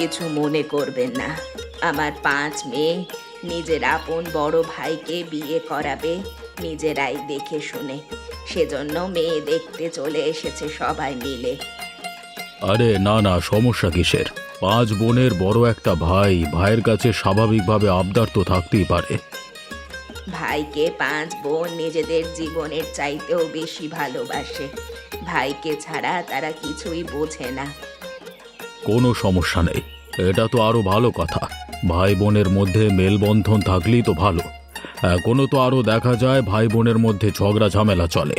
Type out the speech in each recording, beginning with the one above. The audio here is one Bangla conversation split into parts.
কিছু মনে করবেন না। আমার 5 মেয়ে নিজের আপন বড় ভাইকে বিয়ে করাবে নিজেরাই দেখে শুনে। সেজন্য মেয়ে দেখতে চলে এসেছে সবাই মিলে। আরে না না, সমস্যা কিসের? 5 বোনের বড় একটা ভাই, ভাইয়ের কাছে স্বাভাবিকভাবে আবদার তো থাকতেই পারে। ভাইকে 5 বোন নিজেদের জীবনের চাইতেও বেশি ভালোবাসে। ভাইকে ছাড়া তারা কিছুই বোঝে না। কোনো সমস্যা নেই, এটা তো আরো ভালো কথা। ভাই বোনের মধ্যে মেলবন্ধন থাকলেই তো ভালো। এখনো তো আরো দেখা যায় ভাই বোনের মধ্যে ঝগড়া ঝামেলা চলে।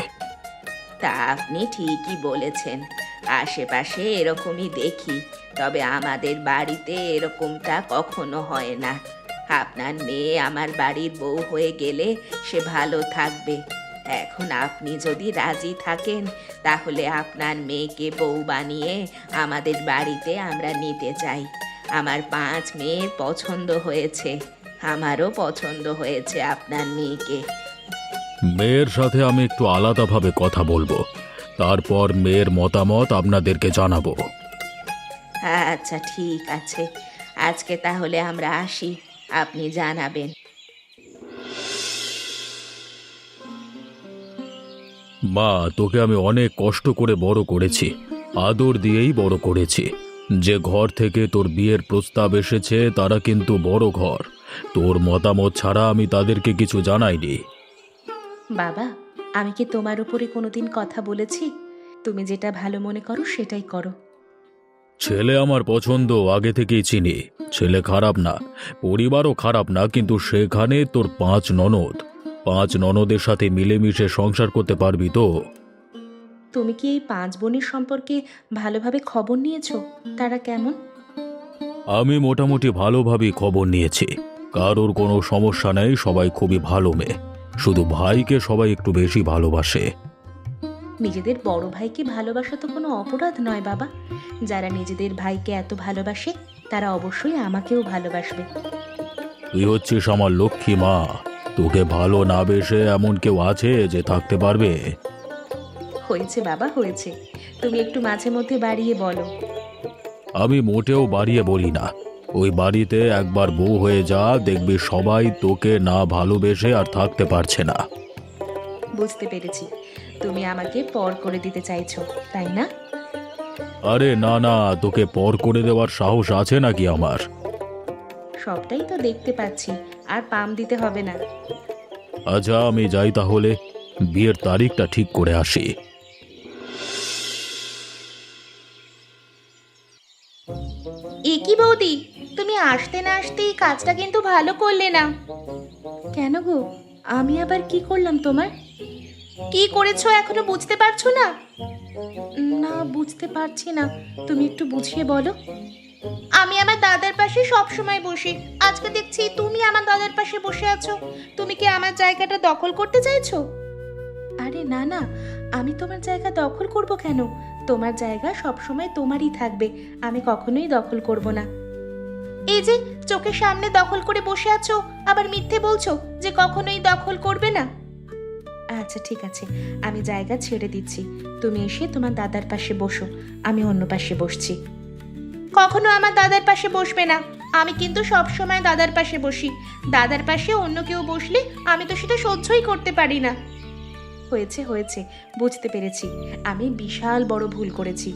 তা আপনি ঠিকই বলেছেন, আশেপাশে এরকমই দেখি। তবে আমাদের বাড়িতে এরকমটা কখনো হয় না। আপনার মেয়ে আমার বাড়ির বউ হয়ে গেলে সে ভালো থাকবে। এখন আপনি যদি রাজি থাকেন তাহলে আপনার মেয়েকে বউ বানিয়ে আমাদের বাড়িতে আমরা নিতে চাই। আমার 5 মেয়ের পছন্দ হয়েছে, আমারও পছন্দ হয়েছে আপনার মেয়েকে। মেয়ের সাথে আমি একটু আলাদাভাবে কথা বলবো, তারপর মেয়ের মতামত আপনাদেরকে জানাবো। আচ্ছা ঠিক আছে, আজকে তাহলে আমরা আসি, আপনি জানাবেন। মা, তোকে আমি অনেক কষ্ট করে বড় করেছি, আদর দিয়েই বড় করেছি। যে ঘর থেকে তোর বিয়ের প্রস্তাব এসেছে তারা কিন্তু বড় ঘর। তোর মতামত ছাড়া আমি তাদেরকে কিছু জানাইনি। বাবা, আমি কি তোমার উপরে কোনোদিন কথা বলেছি? তুমি যেটা ভালো মনে করো সেটাই করো। ছেলে আমার পছন্দ, আগে থেকেই চিনি। ছেলে খারাপ না, পরিবারও খারাপ না, কিন্তু সেখানে তোর 5 ননদ। 5 ননদের সাথে মিলেমিশে সংসার করতে পারবি তো? তুমি কি এই 5 বোনের সম্পর্কে ভালোভাবে খবর নিয়েছো? তারা কেমন? আমি মোটামুটি ভালোভাবেই খবর নিয়েছি। কারোর কোনো সমস্যা নেই, সবাই খুবই ভালো মেয়ে। শুধু ভাইকে সবাই একটু বেশি ভালোবাসে। নিজেদের বড় ভাইকে ভালোবাসা তো কোনো অপরাধ নয় বাবা। যারা নিজেদের ভাইকে এত ভালোবাসে তারা অবশ্যই আমাকেও ভালোবাসবে। তুই হচ্ছিস আমার লক্ষ্মী মা। তোকে ভালো না বেসে এমন কেউ আছে যে থাকতে পারবে? হয়েছে বাবা, হয়েছে। তুমি একটু মাঝে মধ্যে বাড়িয়ে বলো। আমি মোটেও বাড়িয়ে বলি না। ওই বাড়িতে একবার বউ হয়ে যা, দেখবি সবাই তোকে না ভালোবেসে আর থাকতে পারছে না। বুঝতে পেরেছি, তুমি আমাকে পর করে দিতে চাইছো, তাই না? আরে না না, তোকে পর করে দেওয়ার সাহস আছে নাকি আমার? সবটাই তো দেখতে পাচ্ছি, আর পাম দিতে হবে না। আচ্ছা, আমি যাই তাহলে, বিয়ের তারিখটা ঠিক করে আসি। এ কি বৌদি, তুমি আসতে না আসতেই কাজটা কিন্তু ভালো করলে না। কেন গো, আমি আবার কি করলাম তোমার? কি করেছো এখনো বুঝতে পারছো না? না, বুঝতে পারছি না, তুমি একটু বুঝিয়ে বলো। আমি আমার দাদার পাশে সব সময় বসি, আজকে দেখছি তুমি আমার দাদার পাশে বসে আছো। তুমি কি আমার জায়গাটা দখল করতে চাইছো? আরে না না, আমি তোমার জায়গা দখল করব কেন? তোমার জায়গা সব সময় তোমারই থাকবে, আমি কখনোই দখল করব না। এই যে চোখের সামনে দখল করে বসে আছো, আবার মিথ্যে বলছো যে কখনোই দখল করবে না। আচ্ছা ঠিক আছে, আমি জায়গা ছেড়ে দিচ্ছি। তুমি এসে তোমার দাদার পাশে বসো, আমি অন্য পাশে বসছি। কখনো আমার দাদার পাশে বসবে না। আমি কিন্তু সব সময় দাদার পাশে বসি। দাদার পাশে অন্য কেউ বসলে আমি তো সেটা সহ্যই করতে পারি না। হয়েছে হয়েছে, বুঝতে পেরেছি। আমি বিশাল বড় ভুল করেছি।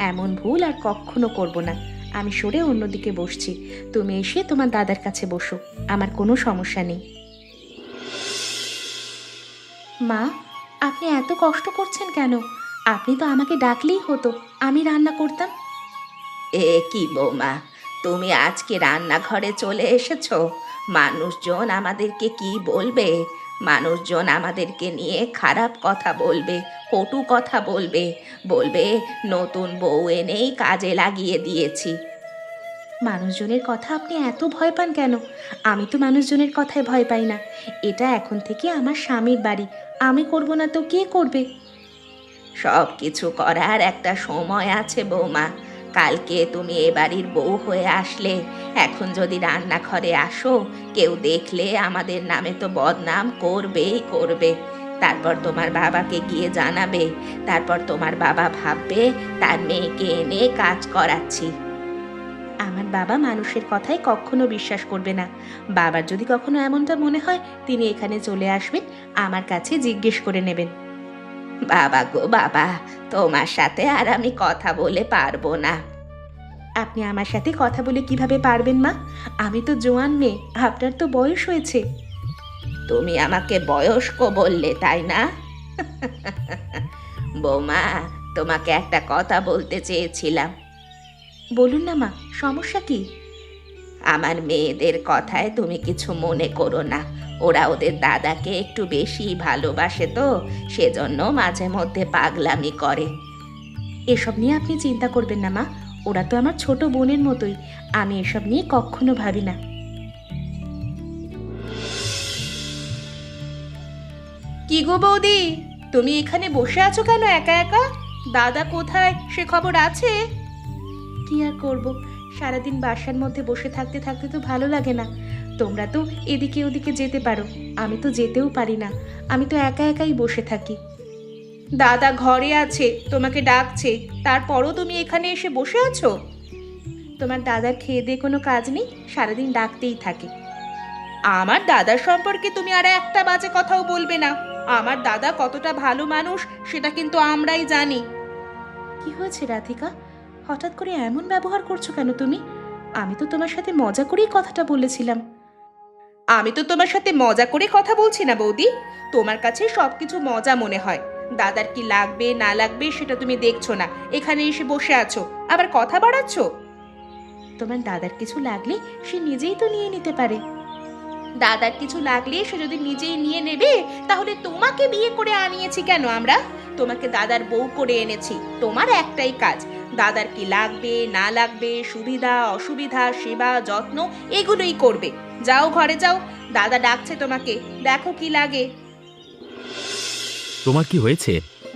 এমন ভুল আর কখনো করব না। আমি সরে অন্যদিকে বসছি, তুমি এসে তোমার দাদার কাছে বসো, আমার কোনো সমস্যা নেই। মা, আপনি এত কষ্ট করছেন কেন? আপনি তো আমাকে ডাকলেই হতো, আমি রান্না করতাম। এ কি বৌমা, তুমি আজকে রান্নাঘরে চলে এসেছো? মানুষজন আমাদেরকে কি বলবে? মানুষজন আমাদেরকে নিয়ে খারাপ কথা বলবে, কটু কথা বলবে, বলবে নতুন বউ এনেই কাজে লাগিয়ে দিয়েছি। মানুষজনের কথা আপনি এত ভয় পান কেন? আমি তো মানুষজনের কথায় ভয় পাই না। এটা এখন থেকে আমার স্বামীর বাড়ি, আমি করব না তো কে করবে? সব কিছু করার একটা সময় আছে বৌমা। কালকে তুমি এ বাড়ির বউ হয়ে আসলে, এখন যদি রান্নাঘরে আসো, কেউ দেখলে আমাদের নামে তো বদনাম করবেই করবে। তারপর তোমার বাবাকে গিয়ে জানাবে, তারপর তোমার বাবা ভাববে তার মেয়েকে এনে কাজ করাচ্ছি। আমার বাবা মানুষের কথায় কখনো বিশ্বাস করবে না। বাবার যদি কখনো এমনটা মনে হয়, তিনি এখানে চলে আসবেন, আমার কাছে জিজ্ঞেস করে নেবেন। বাবা গো বাবা, তোমার সাথে আর আমি কথা বলে পারবো না। আপনি আমার সাথে কথা বলে কিভাবে পারবেন মা? আমি তো জোয়ান মেয়ে, আপনার তো বয়স হয়েছে। তুমি আমাকে বয়স্ক বললে তাই না? বৌমা, তোমাকে একটা কথা বলতে চেয়েছিলাম। বলুন না মা, সমস্যা কি? আমার মেয়েদের কথায় তুমি কিছু মনে করো না। ওরা ওদের দাদাকে একটু বেশি ভালোবাসে তো, সেজন্য মাঝে মধ্যে পাগলামি করে। এসব নিয়ে আপনি চিন্তা করবেন না মা, ওরা তো আমার ছোট বোনের মতোই। আমি এসব নিয়ে কখনো ভাবি না। কি গো বৌদি, তুমি এখানে বসে আছো কেন একা একা? দাদা কোথায় সে খবর আছে? কি আর করব, সারাদিন বাসার মধ্যে বসে থাকতে থাকতে তো ভালো লাগে না। তোমরা তো এদিকে ওদিকে যেতে পারো, আমি তো যেতেও পারি না। আমি তো একা একাই বসে থাকি। দাদা ঘরে আছে, তোমাকে ডাকছে, তারপরও তুমি এখানে এসে বসে আছো? তোমার দাদার খেয়ে দিয়ে কোনো কাজ নেই, সারাদিন ডাকতেই থাকে। আমার দাদার সম্পর্কে তুমি আর একটা বাজে কথাও বলবে না। আমার দাদা কতটা ভালো মানুষ সেটা কিন্তু আমরাই জানি। কি হয়েছে রাধিকা, হঠাৎ করে এমন ব্যবহার করছো কেন তুমি? আমি তো তোমার সাথে মজা করেই কথাটা বলেছিলাম। আমি তো তোমার সাথে মজা করে কথা বলছি না বৌদি, তোমার কাছে সবকিছু মজা মনে হয়। দাদার কি লাগবে না লাগবে সেটা তুমি দেখছো না, এখানে এসে বসে আছো, আবার কথা বাড়াচ্ছ। তোমার দাদার কিছু লাগলে সে নিজেই তো নিয়ে নিতে পারে। দাদার কিছু লাগলে সে যদি নিজেই নিয়ে নেবে, তাহলে তোমাকে বিয়ে করে আনিয়েছি কেন আমরা? তোমাকে দাদার বউ করে এনেছি, তোমার একটাই কাজ, দাদার কি লাগবে না লাগবে, সুবিধা অসুবিধা, সেবা যত্ন এগুলোই করবে। যাও ঘরে যাও, দাদা ডাকছে তোমাকে, দেখো কি লাগে। তোমার কি হয়েছে?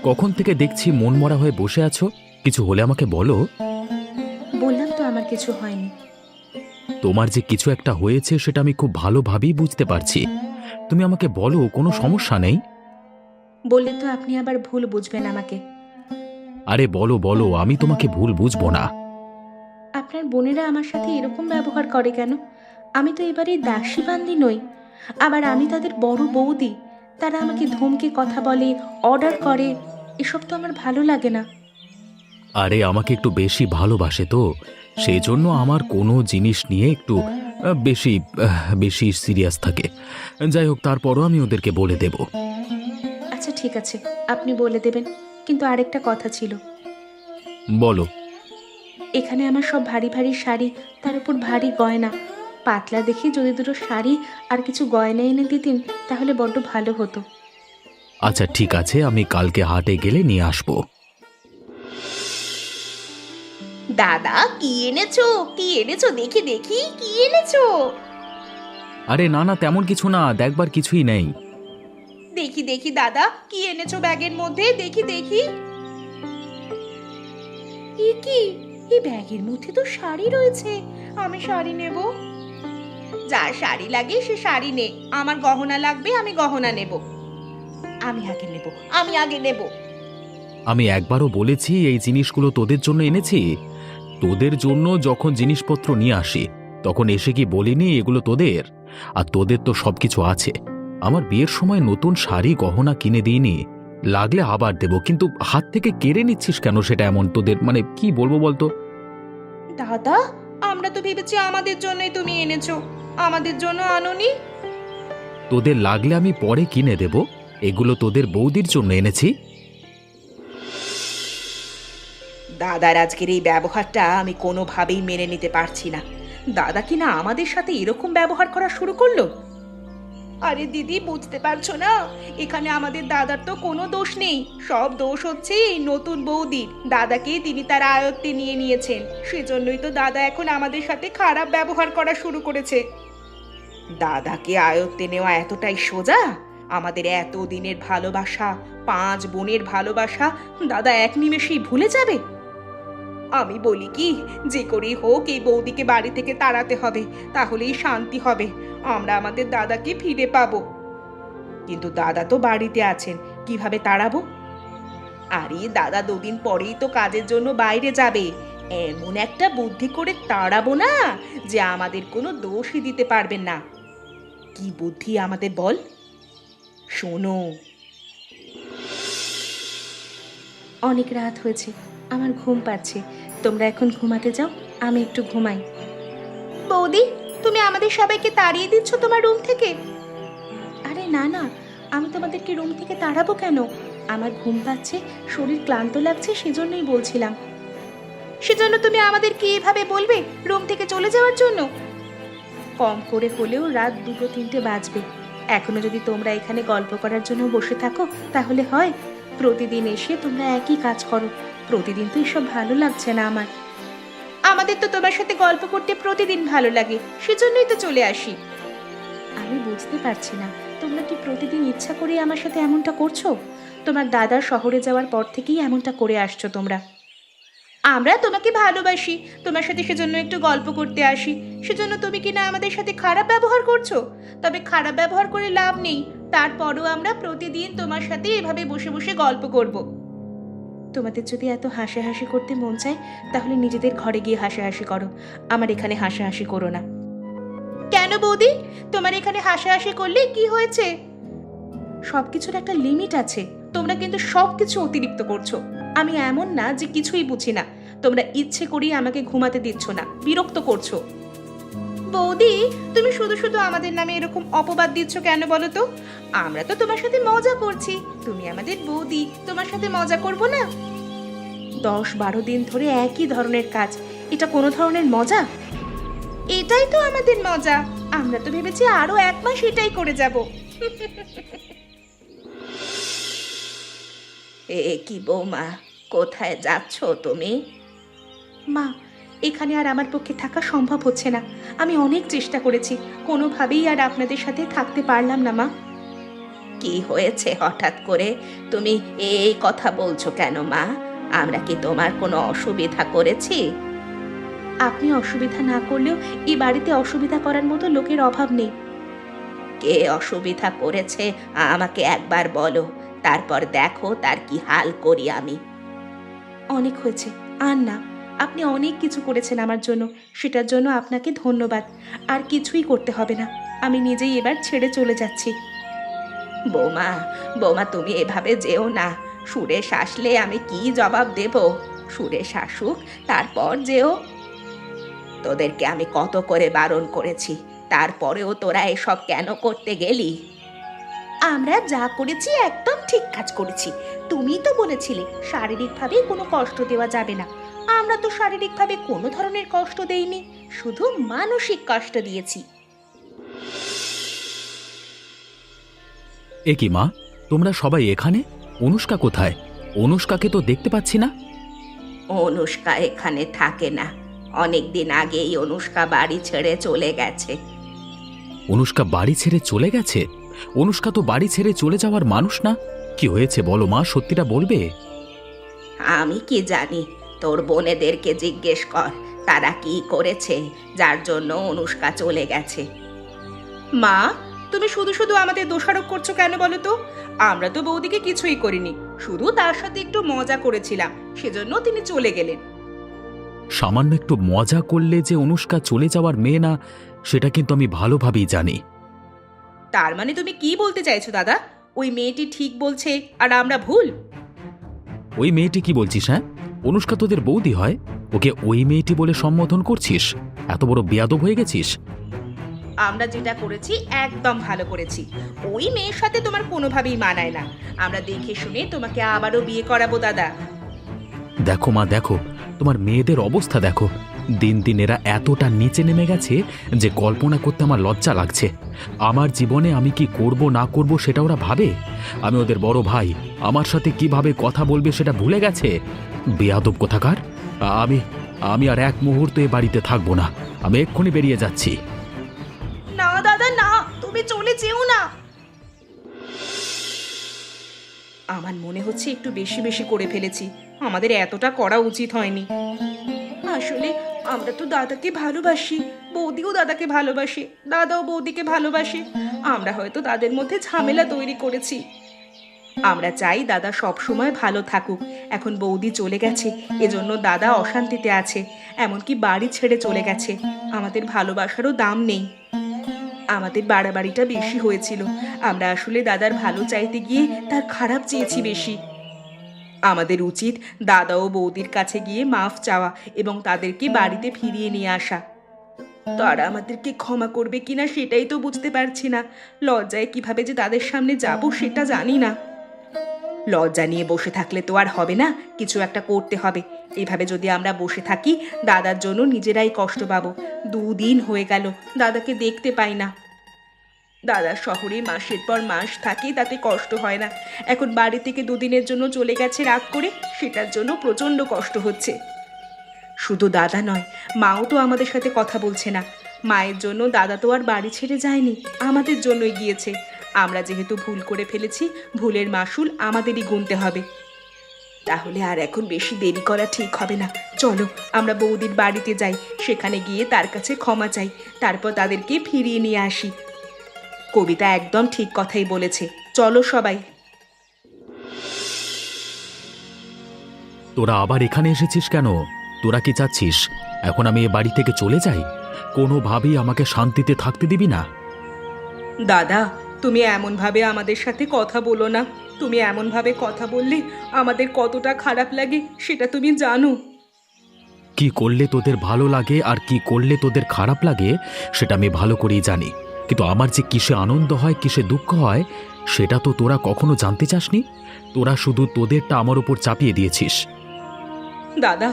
কখন থেকে দেখছি মনমরা হয়ে বসে আছো, কিছু হলে আমাকে বলো। বললাম তো আমার কিছু হয়নি। তোমার যে কিছু একটা হয়েছে সেটা আমি খুব ভালোভাবেই বুঝতে পারছি। তুমি আমাকে বলো, কোনো সমস্যা নেই। বললে তো আপনি আবার ভুল বুঝবেন আমাকে। আরে বলো বলো, আমি তোমাকে ভুল বুঝবো না। আপনার বোনেরা আমার সাথে এরকম ব্যবহার করে কেন? আমি তো এবারে দাসী বান্দি নই, আবার আমি তাদের বড় বৌদি। তারা আমাকে ধমকে কথা বলে, অর্ডার করে, এসব তো আমার ভালো লাগে না। আরে আমাকে একটু বেশি ভালোবাসে তো, সেই জন্য আমার কোনো জিনিস নিয়ে একটু বেশি বেশি সিরিয়াস থাকে। যাই হোক, তারপরও আমি ওদেরকে বলে দেব। আচ্ছা ঠিক আছে, আপনি বলে দেবেন, কিন্তু আরেকটা কথা ছিল। বলো। এখানে আমার সব ভারী ভারী শাড়ি, তার উপর ভারী গয়না। পাতলা দেখে যদি দুটো শাড়ি আর কিছু গয়না এনে দিতেন তাহলে বড্ড ভালো হতো। আচ্ছা ঠিক আছে, আমি কালকে হাটে গেলে নিয়ে আসবো। দাদা কি এনেছো, কি এনেছো দেখি দেখি, কি এনেছো? আরে না না, তেমন কিছু না, দেখবার কিছুই নেই। দেখি দেখি দাদা, কি এনেছো ব্যাগের মধ্যে, দেখি দেখি। এ কি, এই ব্যাগের মধ্যে তো শাড়ি রয়েছে, আমি শাড়ি নেব। যার শাড়ি লাগে সে শাড়ি নে, আমার গহনা লাগবে, আমি গহনা নেব। আমি আগে নেব, আমি আগে নেব। আমি একবারও বলেছি এই জিনিসগুলো তোদের জন্য এনেছি? তোদের জন্য যখন জিনিসপত্র নিয়ে আসি তখন এসে কি বলিনি এগুলো তোদের? আর তোদের তো সবকিছু আছে। আমার বিয়ের সময় নতুন শাড়ি গহনা কিনে দিইনি? লাগলে আবার দেব, কিন্তু হাত থেকে কেড়ে নিচ্ছিস কেন সেটা এমন? তোদের মানে কি বলবো বলতো? দাদা, আমরা তো ভেবেছি আমাদের জন্যই তুমি এনেছো, আমাদের জন্য আনোনি। তোদের লাগলে আমি পরে কিনে দেব, এগুলো তোদের বৌদির জন্য এনেছি। দাদার আজকের এই ব্যবহারটা আমি কোনোভাবেই মেনে নিতে পারছি না। দাদা কিনা আমাদের সাথে এরকম ব্যবহার করা শুরু করলো। আরে দিদি, বুঝতে পারছো না, এখানে আমাদের দাদার তো কোনো দোষ নেই, সব দোষ হচ্ছে এই নতুন বৌদির। দাদাকেই তিনি তার আয়ত্তে নিয়ে নিয়েছেন, সেজন্যই তো দাদা এখন আমাদের সাথে খারাপ ব্যবহার করা শুরু করেছে। দাদাকে আয়ত্তে নেওয়া এতটাই সোজা? আমাদের এত দিনের ভালোবাসা, 5 বোনের ভালোবাসা দাদা এক নিমেষেই ভুলে যাবে? আমি বলি কি, যে করেই হোক এই বৌদিকে বাড়ি থেকে তাড়াতে হবে, তাহলেই শান্তি হবে, আমরা আমাদের দাদাকে ফিরে পাবো। কিন্তু দাদা তো বাড়িতে আছেন, কিভাবে তাড়াবো? আরে দাদা 2 দিন পরেই তো কাজের জন্য বাইরে যাবে, এমন একটা বুদ্ধি করে তাড়াবো না যে আমাদের কোনো দোষই দিতে পারবেন না। কি বুদ্ধি আমাদের বল? শোনো। অনেক রাত হয়েছে, আমার ঘুম পাচ্ছে। তোমরা এখন ঘুমাতে যাও, আমি একটু ঘুমাই। বৌদি, তুমি আমাদের সবাইকে তাড়িয়ে দিচ্ছ তোমার রুম থেকে? আরে না না, আমি তোমাদেরকে রুম থেকে তাড়াবো কেন? আমার ঘুম পাচ্ছে, শরীর ক্লান্ত লাগছে, সেজন্যই বলছিলাম। সেজন্য তুমি আমাদেরকে এভাবে বলবে রুম থেকে চলে যাওয়ার জন্য? কম করে হলেও রাত 2-3টে বাজবে। এখনো যদি তোমরা এখানে গল্প করার জন্য বসে থাকো তাহলে হয়? প্রতিদিন এসে তোমরা একই কাজ করো। প্রতিদিন তো এসব ভালো লাগছে না আমার। আমাদের তো তোমার সাথে গল্প করতে প্রতিদিন ভালো লাগে, সেজন্যই তো চলে আসি। আমি বুঝতে পারছি না, তোমরা কি প্রতিদিন ইচ্ছা করে আমার সাথে এমনটা করছো? তোমার দাদা শহরে যাওয়ার পর থেকেই এমনটা করে আসছো তোমরা। আমরা তোমাকে ভালোবাসি, তোমার সাথে সেজন্য একটু গল্প করতে আসি। সেজন্য তুমি কি না আমাদের সাথে খারাপ ব্যবহার করছো? তবে খারাপ ব্যবহার করে লাভ নেই, তারপরও আমরা প্রতিদিন তোমার সাথে এভাবে বসে বসে গল্প করব। তোমাদের যদি এত হাসাহাসি করতে মন চায় তাহলে নিজেদের ঘরে গিয়ে হাসাহাসি করো, আমার এখানে হাসাহাসি করো না। কেন বৌদি, তোমার এখানে হাসাহাসি করলে কি হয়েছে? সবকিছুর একটা লিমিট আছে, তোমরা কিন্তু সবকিছু অতিরিক্ত করছো। আমি এমন না যে কিছুই বুঝি না। তোমরা ইচ্ছে করেই আমাকে ঘুমাতে দিচ্ছ না, বিরক্ত করছো। বৌদি, তুমি শুধু শুধু আমাদের নামে এরকম অপবাদ দিচ্ছ কেন বলো তো? আমরা তো তোমার সাথে মজা করছি, তুমি আমাদের বৌদি, তোমার সাথে মজা করব না? 10-12 দিন ধরে একই ধরনের কাজ, এটা কোনো ধরনের মজা? এটাই তো আমাদের মজা। আমরা তো ভেবেছি আরো 1 মাস এটাই করে যাব। কি বৌমা, কোথায় যাচ্ছ তুমি? মা, এখানে আর আমার পক্ষে থাকা সম্ভব হচ্ছে না। আমি অনেক চেষ্টা করেছি, কোনোভাবেই আর আপনাদের সাথে থাকতে পারলাম না মা। কি হয়েছে হঠাৎ করে তুমি এই কথা বলছো কেন মা? আমরা কি তোমার কোনো অসুবিধা করেছি? আপনি অসুবিধা না করলেও এই বাড়িতে অসুবিধা করার মতো লোকের অভাব নেই। কে অসুবিধা করেছে আমাকে একবার বলো, তারপর দেখো তার কি হাল করি আমি। অনেক হয়েছে, আর না। আপনি অনেক কিছু করেছেন আমার জন্য, সেটার জন্য আপনাকে ধন্যবাদ। আর কিছুই করতে হবে না, আমি নিজেই এবার ছেড়ে চলে যাচ্ছি। বৌমা, বৌমা তুমি এভাবে যেও না। সুরেশ আসলে আমি কি জবাব দেব? সুরেশ আসুক, তারপর যেও। তোদেরকে আমি কত করে বারণ করেছি, তারপরেও তোরা এসব কেন করতে গেলি? আমরা যা করেছি একদম ঠিক কাজ করেছি। তুমি তো বলেছিলে শারীরিকভাবে কোনো কষ্ট দেওয়া যাবে না। আমরা তো শারীরিকভাবে কোনো ধরনের কষ্ট দেইনি, শুধু মানসিক কষ্ট দিয়েছি। এ কি মা, তোমরা সবাই এখানে? অনুষ্কা কোথায়? অনুষ্কাকে তো দেখতে পাচ্ছি না। অনুষ্কা এখানে থাকে না, অনেকদিন আগেই অনুষ্কা বাড়ি ছেড়ে চলে গেছে। অনুষ্কা বাড়ি ছেড়ে চলে গেছে? অনুষ্কা তো বাড়ি ছেড়ে চলে যাওয়ার মানুষ না। কি হয়েছে বলো মা, সত্যিটা বলবে? আমি কি জানি, তোর বোনেদেরকে জিজ্ঞেস কর তারা কি করেছে যার জন্য অনুষ্কা চলে গেছে। মা, তুমি শুধু শুধু আমাদের দোষারোপ করছো কেন বলো তো? আমরা তো বৌদিকে কিছুই করিনি, শুধু তার সাথে একটু মজা করেছিলাম, সেজন্য তিনি চলে গেলেন। সামান্য একটু মজা করলে যে অনুষ্কা চলে যাওয়ার মেয়ে না, সেটা কিন্তু আমি ভালোভাবেই জানি। তার মানে তুমি কি বলতে চাইছো দাদা? ওই মেয়েটি ঠিক বলছে আর আমরা ভুল? ওই মেয়েটি কি বলছিস? হ্যাঁ, অনুষ্কা তোদের বৌদি হয়, ওকে ওই মেয়েটি বলে সম্বোধন করছিস? এত বড় বেয়াদব হয়ে গেছিস। আমরা যেটা করেছি একদম ভালো করেছি। ওই মেয়ের সাথে তোমার কোনোভাবেই মানায় না। আমরা দেখে শুনে তোমাকে আবারও বিয়ে করাবো দাদা। দেখো মা, দেখো তোমার মেয়েদের অবস্থা দেখো। দিন দিন এরা এতটা নিচে নেমে গেছে যে কল্পনা করতে আমার লজ্জা লাগছে। আমার জীবনে আমি কি করব না করব সেটা ওরা ভাবে। আমি ওদের বড় ভাই, আমার সাথে কিভাবে কথা বলবে সেটা ভুলে গেছে। বেয়াদব কোথাকার। আমি আমি আর এক মুহূর্ত এ বাড়িতে থাকবো না। আমি এক্ষুনি বেরিয়ে যাচ্ছি। না দাদা না, তুমি চলে যেও না। আমার মনে হচ্ছে একটু বেশি বেশি করে ফেলেছি, আমাদের এতটা করা উচিত হয়নি। আসলে আমরা তো দাদাকে ভালোবাসি, বৌদিও দাদাকে ভালোবাসে, দাদাও বৌদিকে ভালোবাসে। আমরা হয়তো তাদের মধ্যে ঝামেলা তৈরি করেছি। আমরা চাই দাদা সব সময় ভালো থাকুক। এখন বৌদি চলে গেছে, এজন্য দাদা অশান্তিতে আছে, এমনকি বাড়ি ছেড়ে চলে গেছে। আমাদের ভালোবাসারও দাম নেই। আমাদের বাড়াবাড়িটা বেশি হয়েছিল। আমরা আসলে দাদার ভালো চাইতে গিয়ে তার খারাপ চেয়েছি বেশি। আমাদের উচিত দাদা ও বৌদির কাছে গিয়ে মাফ চাওয়া এবং তাদেরকে বাড়িতে ফিরিয়ে নিয়ে আসা। তারা আমাদেরকে ক্ষমা করবে কিনা সেটাই তো বুঝতে পারছি না। লজ্জায় কিভাবে যে তাদের সামনে যাব সেটা জানি না। লজ্জা নিয়ে বসে থাকলে তো আর হবে না, কিছু একটা করতে হবে। এভাবে যদি আমরা বসে থাকি দাদার জন্য নিজেরাই কষ্ট পাবো। 2 দিন হয়ে গেল দাদাকে দেখতে পাই না। দাদা শহরে মাসের পর মাস থাকে, তাতে কষ্ট হয় না। এখন বাড়ি থেকে 2 দিনের জন্য চলে গেছে রাগ করে, সেটার জন্য প্রচণ্ড কষ্ট হচ্ছে। শুধু দাদা নয়, মাও তো আমাদের সাথে কথা বলছে না। মায়ের জন্য দাদা তো আর বাড়ি ছেড়ে যায়নি, আমাদের জন্যই গিয়েছে। আমরা যেহেতু ভুল করে ফেলেছি, ভুলের মাসুল আমাদেরই গুনতে হবে। তাহলে আর এখন বেশি দেরি করা ঠিক হবে না। চলো আমরা বৌদির বাড়িতে যাই, সেখানে গিয়ে তার কাছে ক্ষমা চাই, তারপর তাদেরকে ফিরিয়ে নিয়ে আসি। কবিতা একদম ঠিক কথাই বলেছে, চলো সবাই। তোরা আবার এখানে এসেছিস কেন? তোরা কি চাচ্ছিস এখন আমি এ বাড়ি থেকে চলে যাই? কোনোভাবেই আমাকে শান্তিতে থাকতে দিবি না। দাদা, তুমি এমনভাবে আমাদের সাথে কথা বলো না। তুমি এমনভাবে কথা বললে আমাদের কতটা খারাপ লাগে সেটা তুমি জানো। কি করলে তোদের ভালো লাগে আর কি করলে তোদের খারাপ লাগে সেটা আমি ভালো করেই জানি, কিন্তু আমার যে কিসে আনন্দ হয় কিসে দুঃখ হয় সেটা তো তোরা কখনো জানতে চাসনি। তোরা শুধু তোদেরটা আমার উপর চাপিয়ে দিয়েছিস। দাদা,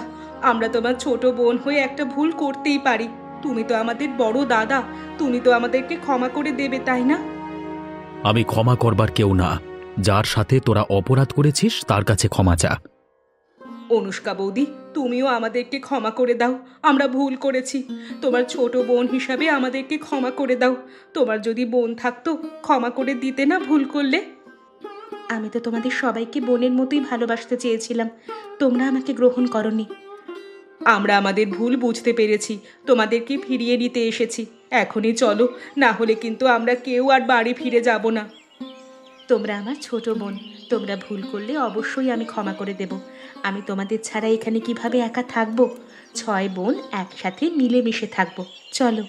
আমরা তোমার ছোট বোন হয়ে একটা ভুল করতেই পারি। তুমি তো আমাদের বড় দাদা, তুমি তো আমাদেরকে ক্ষমা করে দেবে, তাই না? আমি ক্ষমা করবার কেউ না। যার সাথে তোরা অপরাধ করেছিস তার কাছে ক্ষমা চা। অনুষ্কা বৌদি, তুমিও আমাদেরকে ক্ষমা করে দাও। আমরা ভুল করেছি। তোমার ছোট বোন হিসাবে আমাদেরকে ক্ষমা করে দাও। তোমার যদি বোন থাকতো ক্ষমা করে দিতে না ভুল করলে? আমি তো তোমাদের সবাইকে বোনের মতোই ভালোবাসতে চেয়েছিলাম, তোমরা আমাকে গ্রহণ করনি। আমরা আমাদের ভুল বুঝতে পেরেছি, তোমাদেরকে ফিরিয়ে নিতে এসেছি। এখনই চলো, না হলে কিন্তু আমরা কেউ আর বাড়ি ফিরে যাব না। তোমরা আমার ছোট বোন, তোমরা ভুল করলে অবশ্যই আমি ক্ষমা করে দেব। আমি তোমাদের ছাড়া এখানে কিভাবে একা থাকবো? 6 বোন একসাথে মিলেমিশে থাকবো, চলো।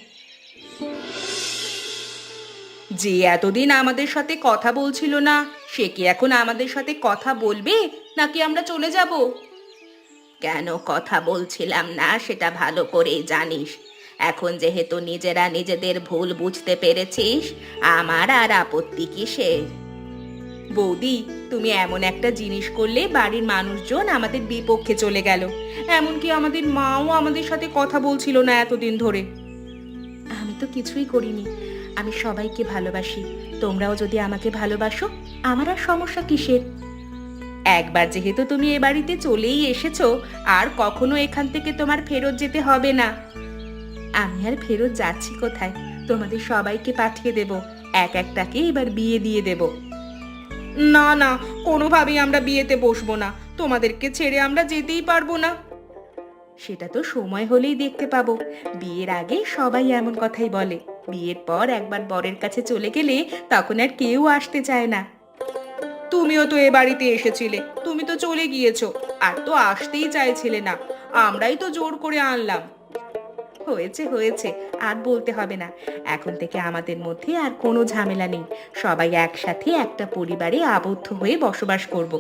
যে এতদিন আমাদের সাথে কথা বলছিল না, সে কি এখন আমাদের সাথে কথা বলবে, নাকি আমরা চলে যাব? কেন কথা বলছিলাম না সেটা ভালো করেই জানিস। এখন যেহেতু নিজেরা নিজেদের ভুল বুঝতে পেরেছিস, আমার আর আপত্তি কিসের? বৌদি, তুমি এমন একটা জিনিস করলে বাড়ির মানুষজন আমাদের বিপক্ষে চলে গেল। এমনকি আমাদের মাও আমাদের সাথে কথা বলছিল না এতদিন ধরে। আমি তো কিছুই করিনি, আমি সবাইকে ভালোবাসি। তোমরাও যদি আমাকে ভালোবাসো, আমার আর সমস্যা কিসের? একবার যেহেতু তুমি এ বাড়িতে চলেই এসেছো, আর কখনো এখান থেকে তোমার ফেরত যেতে হবে না। আমি আর ফেরত যাচ্ছি কোথায়? তোমাদের সবাইকে পাঠিয়ে দেব, এক একটাকে এবার বিয়ে দিয়ে দেব। না না, কোনোভাবেই আমরা বিয়েতে বসবো না। তোমাদেরকে ছেড়ে আমরা যেতেই পারবো না। সেটা তো সময় হলেই দেখতে পাবো। বিয়ের আগে সবাই এমন কথাই বলে, বিয়ের পর একবার বরের কাছে চলে গেলে তখন আর কেউ আসতে চায় না। তুমিও তো এ বাড়িতে এসেছিলে, তুমি তো চলে গিয়েছো, আর তো আসতেই চাইছিলে না। আমরাই তো জোর করে আনলাম। হয়েছে হয়েছে, আর বলতে হবে না। এখন থেকে আমাদের মধ্যে আর কোনো ঝামেলা নেই। সবাই একসাথে একটা পরিবারে আবদ্ধ হয়ে বসবাস করব।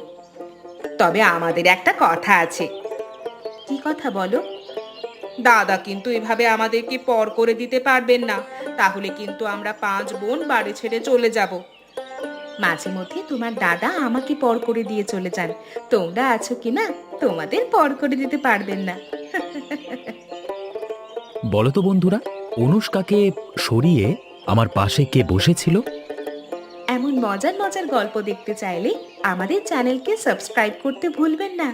তবে আমাদের একটা কথা আছে। কি কথা বলো? দাদা কিন্তু এভাবে আমাদেরকে পর করে দিতে পারবেন না, তাহলে কিন্তু আমরা 5 বোন বাড়ি ছেড়ে চলে যাব। মাঝে মধ্যে তোমার দাদা আমাকে পর করে দিয়ে চলে যান, তোমরা আছো কি না, তোমাদের পর করে দিতে পারবেন না। বলো তো বন্ধুরা, অনুষ্কাকে সরিয়ে আমার পাশে কে বসেছিল? এমন মজার মজার গল্প দেখতে চাইলে আমাদের চ্যানেলকে সাবস্ক্রাইব করতে ভুলবেন না।